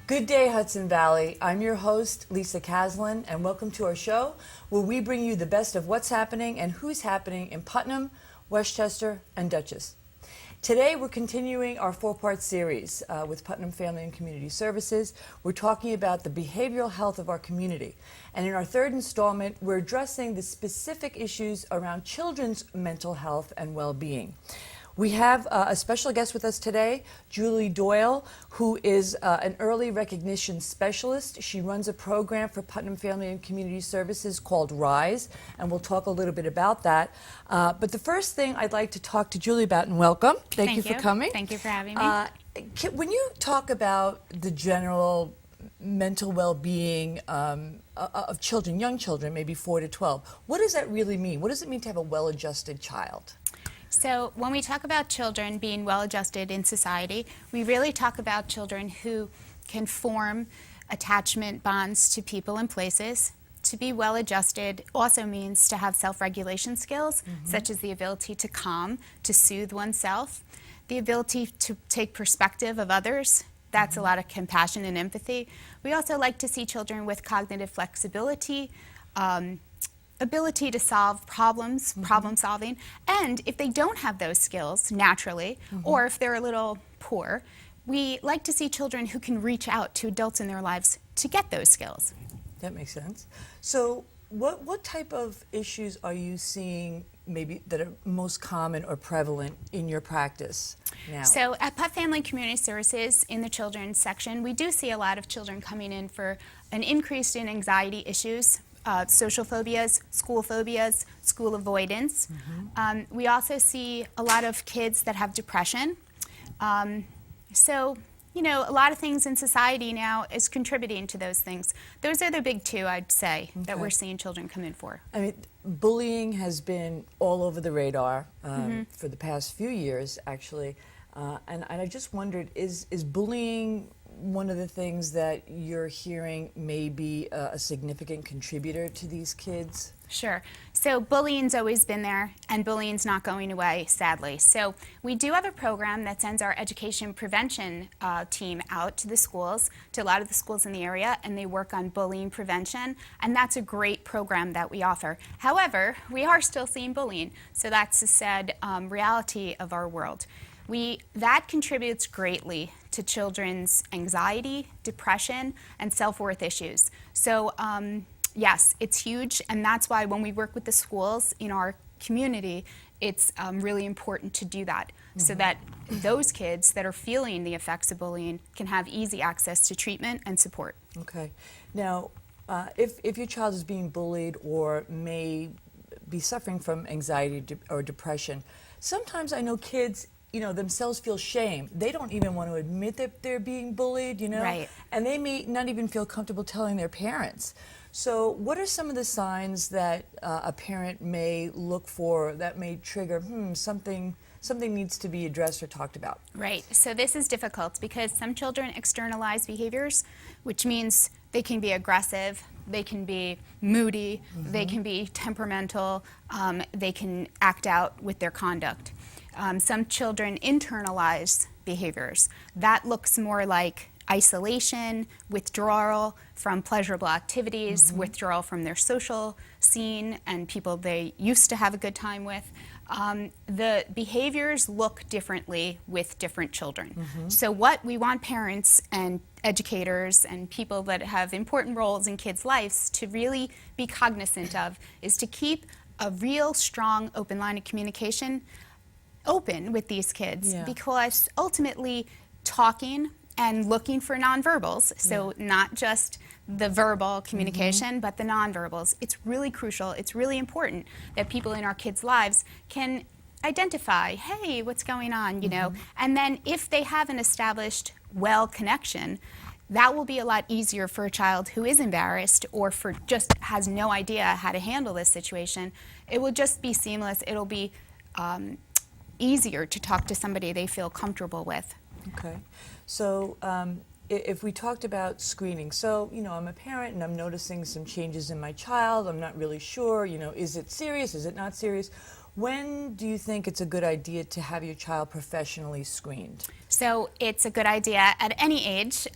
Good day, Hudson Valley. I'm your host, Lisa Caslin, and welcome to our show where we bring you the best of what's happening and who's happening in Putnam, Westchester, and Dutchess. Today, we're continuing our four-part series with Putnam Family and Community Services. We're talking about the behavioral health of our community. And in our third installment, we're addressing the specific issues around children's mental health and well-being. We have a special guest with us today, Julie Doyle, who is an early recognition specialist. She runs a program for Putnam Family and Community Services called RISE, and we'll talk a little bit about that. But the first thing I'd like to talk to Julie about, and welcome. Thank you for coming. Thank you for having me. When you talk about the general mental well-being of children, young children, maybe 4 to 12, what does that really mean? What does it mean to have a well-adjusted child? So when we talk about children being well-adjusted in society, we really talk about children who can form attachment bonds to people and places. To be well-adjusted also means to have self-regulation skills, such as the ability to calm, to soothe oneself, the ability to take perspective of others. That's a lot of compassion and empathy. We also like to see children with cognitive flexibility, ability to solve problems, problem solving, and if they don't have those skills naturally, or if they're a little poor, we like to see children who can reach out to adults in their lives to get those skills. That makes sense. So what type of issues are you seeing maybe that are most common or prevalent in your practice now? So at Putt Family Community Services, in the children's section, we do see a lot of children coming in for an increase in anxiety issues, social phobias, school avoidance. We also see a lot of kids that have depression. So, you know, a lot of things in society now is contributing to those things. Those are the big two, I'd say, that we're seeing children come in for. I mean, bullying has been all over the radar for the past few years, actually. And I just wondered, is bullying one of the things that you're hearing may be a significant contributor to these kids? Sure. So bullying's always been there, and bullying's not going away, sadly. So we do have a program that sends our education prevention team out to the schools, to a lot of the schools in the area, and they work on bullying prevention, and that's a great program that we offer. However, we are still seeing bullying, so that's the sad reality of our world. That contributes greatly to children's anxiety, depression, and self-worth issues. So yes, it's huge, and that's why when we work with the schools in our community, it's really important to do that so that those kids that are feeling the effects of bullying can have easy access to treatment and support. Okay. Now, if your child is being bullied or may be suffering from anxiety or depression, sometimes I know kids, you know, themselves feel shame. They don't even want to admit that they're being bullied, you know? Right. And they may not even feel comfortable telling their parents. So what are some of the signs that a parent may look for that may trigger, something needs to be addressed or talked about? Right. So this is difficult because some children externalize behaviors, which means they can be aggressive, they can be moody, they can be temperamental, they can act out with their conduct. Some children internalize behaviors. That looks more like isolation, withdrawal from pleasurable activities, withdrawal from their social scene and people they used to have a good time with. The behaviors look differently with different children. So what we want parents and educators and people that have important roles in kids' lives to really be cognizant of is to keep a real strong open line of communication open with these kids, because ultimately talking and looking for nonverbals, so not just the verbal communication, but the nonverbals, it's really crucial, it's really important that people in our kids' lives can identify, hey, what's going on, you know, and then if they have an established well connection, that will be a lot easier for a child who is embarrassed or for just has no idea how to handle this situation. It will just be seamless. It'll be easier to talk to somebody they feel comfortable with. Okay. So if we talked about screening, so, you know, I'm a parent and I'm noticing some changes in my child, I'm not really sure, you know, is it serious, is it not serious? When do you think it's a good idea to have your child professionally screened? So it's a good idea at any age.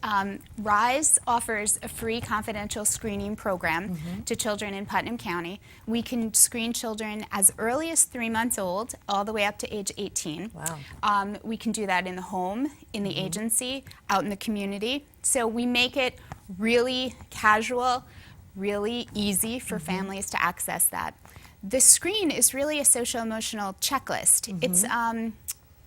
RISE offers a free confidential screening program to children in Putnam County. We can screen children as early as 3 months old all the way up to age 18. Wow. We can do that in the home, in the agency, out in the community. So we make it really casual, really easy for families to access that. The screen is really a social-emotional checklist. It's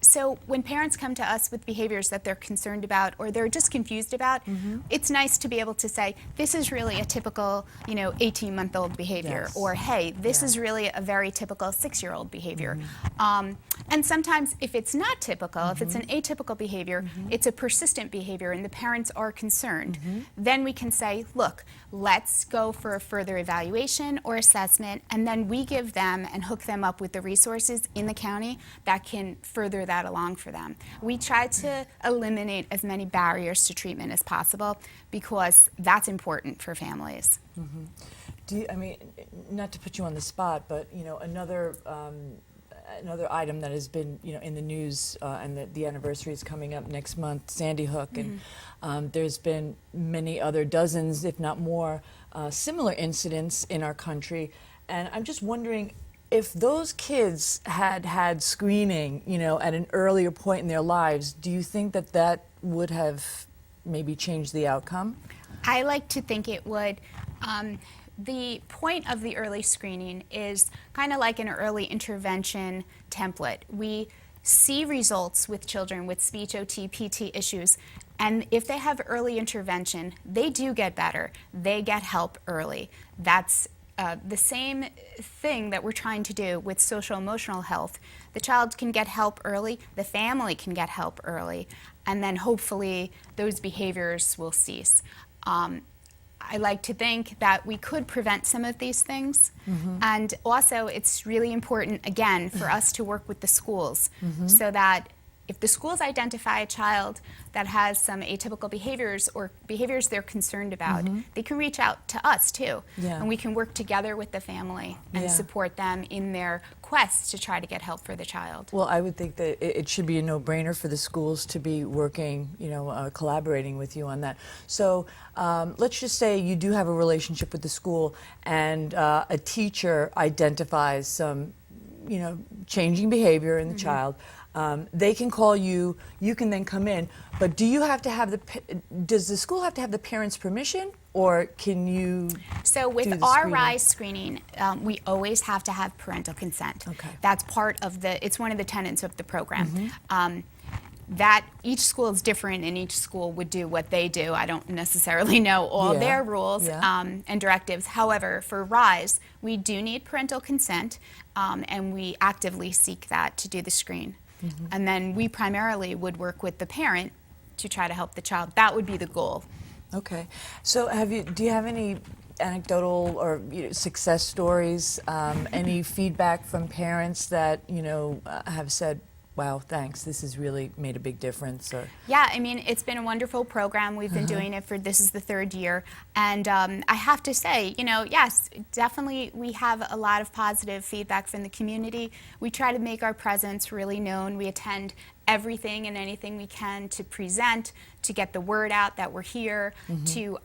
so when parents come to us with behaviors that they're concerned about or they're just confused about, it's nice to be able to say, this is really a typical, 18-month-old behavior, Yes. or hey, this Yeah. is really a very typical 6-year-old behavior. And sometimes if it's not typical, if it's an atypical behavior, it's a persistent behavior and the parents are concerned, then we can say, look, let's go for a further evaluation or assessment, and then we give them and hook them up with the resources in the county that can further that along for them. We try to eliminate as many barriers to treatment as possible because that's important for families. Do you, I mean, not to put you on the spot, but another item that has been in the news, and the anniversary is coming up next month, Sandy Hook, and there's been many other dozens, if not more, similar incidents in our country, and I'm just wondering if those kids had screening, at an earlier point in their lives, do you think that would have maybe changed the outcome? I like to think it would. The point of the early screening is kind of like an early intervention template. We see results with children with speech, OT, PT issues, and if they have early intervention, they do get better. They get help early. That's the same thing that we're trying to do with social emotional health. The child can get help early, the family can get help early, and then hopefully those behaviors will cease. I like to think that we could prevent some of these things, and also it's really important, again, for us to work with the schools so that if the schools identify a child that has some atypical behaviors or behaviors they're concerned about, they can reach out to us too. Yeah. And we can work together with the family and Yeah. support them in their quest to try to get help for the child. Well, I would think that it should be a no-brainer for the schools to be working, collaborating with you on that. So let's just say you do have a relationship with the school and a teacher identifies some, changing behavior in the child. They can call you, you can then come in, but do you have to have does the school have to have the parents' permission, or can you So with do the our screening? RISE screening, we always have to have parental consent. Okay. That's part of it's one of the tenets of the program. That each school is different and each school would do what they do. I don't necessarily know all Yeah. their rules Yeah. and directives. However, for RISE, we do need parental consent, and we actively seek that to do the screen. And then we primarily would work with the parent to try to help the child. That would be the goal. Okay. So do you have any anecdotal or success stories, any feedback from parents that, have said, wow, thanks, this has really made a big difference? Or Yeah, I mean, it's been a wonderful program. We've been doing it this is the 3rd year. And I have to say, yes, definitely we have a lot of positive feedback from the community. We try to make our presence really known. We attend everything and anything we can to present, to get the word out that we're here, to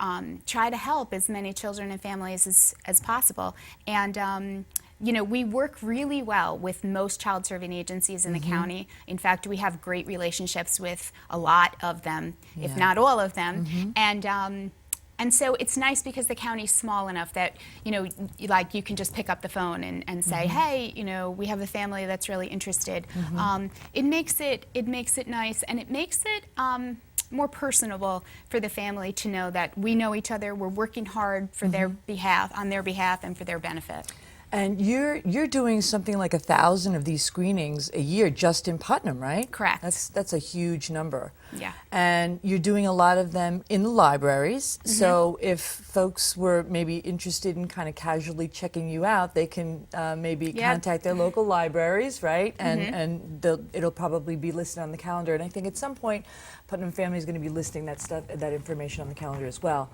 try to help as many children and families as possible. And we work really well with most child serving agencies in the county. In fact, we have great relationships with a lot of them, if not all of them. And so it's nice because the county's small enough that, you can just pick up the phone and say, hey, we have a family that's really interested. It makes it nice, and it makes it more personable for the family to know that we know each other, we're working hard for their behalf, on their behalf, and for their benefit. And you're doing something like 1,000 of these screenings a year just in Putnam, right? Correct. That's a huge number. Yeah. And you're doing a lot of them in the libraries. So if folks were maybe interested in kind of casually checking you out, they can maybe contact their local libraries, right? And it'll probably be listed on the calendar. And I think at some point, Putnam Family is going to be listing that information on the calendar as well.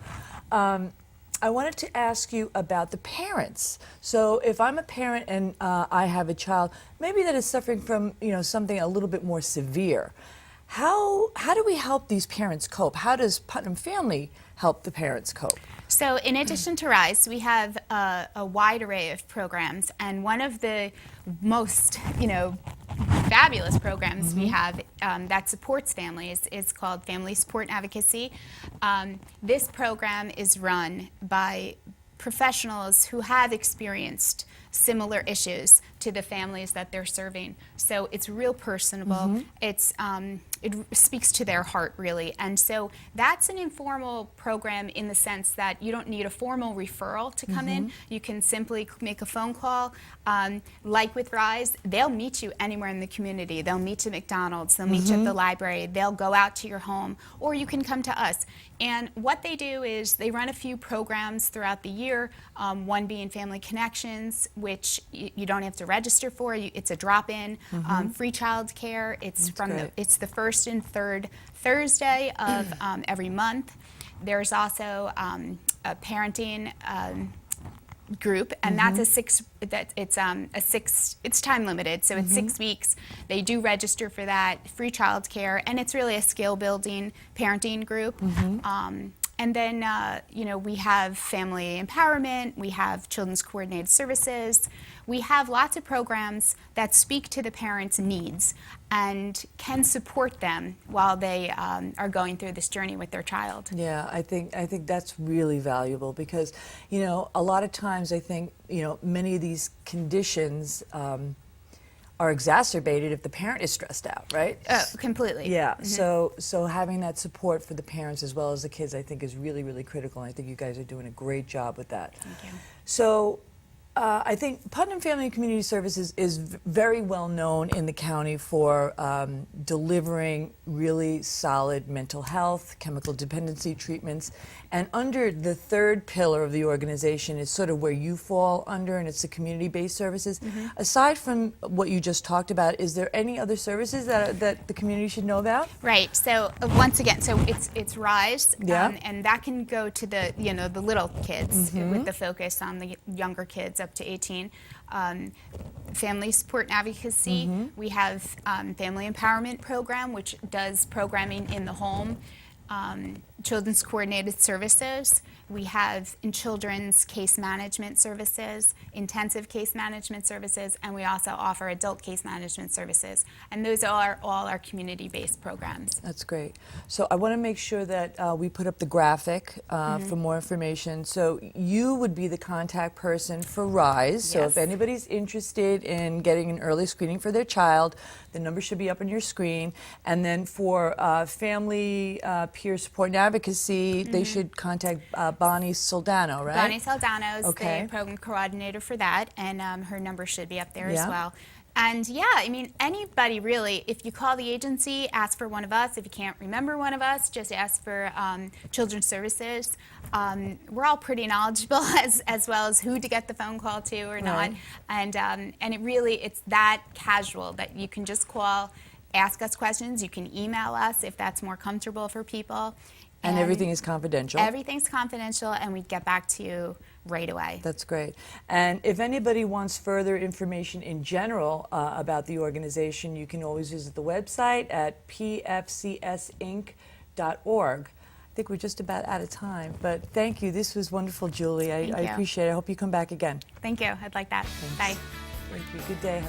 I wanted to ask you about the parents. So if I'm a parent and I have a child, maybe that is suffering from, something a little bit more severe, how do we help these parents cope? How does Putnam Family help the parents cope? So in addition to RISE, we have a wide array of programs, and one of the most, fabulous programs we have that supports families is called Family Support and Advocacy. This program is run by professionals who have experienced similar issues to the families that they're serving. So it's real personable. It speaks to their heart, really. And so that's an informal program in the sense that you don't need a formal referral to come in. You can simply make a phone call. Like with RISE, they'll meet you anywhere in the community. They'll meet you at McDonald's, they'll meet you at the library, they'll go out to your home, or you can come to us. And what they do is they run a few programs throughout the year, one being Family Connections, which you don't have to register for. It's a drop-in, free child care. It's it's the first and third Thursday of every month. There's also a parenting group, and that's it's time limited, so it's 6 weeks. They do register for that, free child care, and it's really a skill building parenting group. And then, we have family empowerment, we have children's coordinated services, we have lots of programs that speak to the parents' needs and can support them while they are going through this journey with their child. Yeah, I think that's really valuable because, a lot of times I think, many of these conditions are exacerbated if the parent is stressed out, right? Oh, completely. Yeah. So having that support for the parents as well as the kids, I think, is really, really critical. And I think you guys are doing a great job with that. Thank you. So I think Putnam Family and Community Services is very well known in the county for delivering really solid mental health, chemical dependency treatments. And under the third pillar of the organization is sort of where you fall under, and it's the community-based services. Aside from what you just talked about, is there any other services that the community should know about? Right. So once again, so it's RISE, Yeah. and that can go to the the little kids with the focus on the younger kids up to 18. Family Support and Advocacy. We have Family Empowerment Program, which does programming in the home. Children's Coordinated Services. We have in children's case management services, intensive case management services, and we also offer adult case management services. And those are all our community-based programs. That's great. So I want to make sure that we put up the graphic for more information. So you would be the contact person for RISE. So if Yes. anybody's interested in getting an early screening for their child, the number should be up on your screen. And then for family peer support and advocacy, they should contact Bonnie Soldano, right? Bonnie Saldano's Okay. the program coordinator for that, and her number should be up there Yeah. as well. And yeah, I mean, anybody really, if you call the agency, ask for one of us. If you can't remember one of us, just ask for Children's Services. We're all pretty knowledgeable as well as who to get the phone call to or not. And it's that casual that you can just call, ask us questions. You can email us if that's more comfortable for people. And everything is confidential. Everything's confidential, and we get back to you right away. That's great. And if anybody wants further information in general about the organization, you can always visit the website at pfcsinc.org. I think we're just about out of time, but thank you. This was wonderful, Julie. I Thank you. appreciate it. I hope you come back again. Thank you. I'd like that. Thanks. Bye. Thank you. Good day.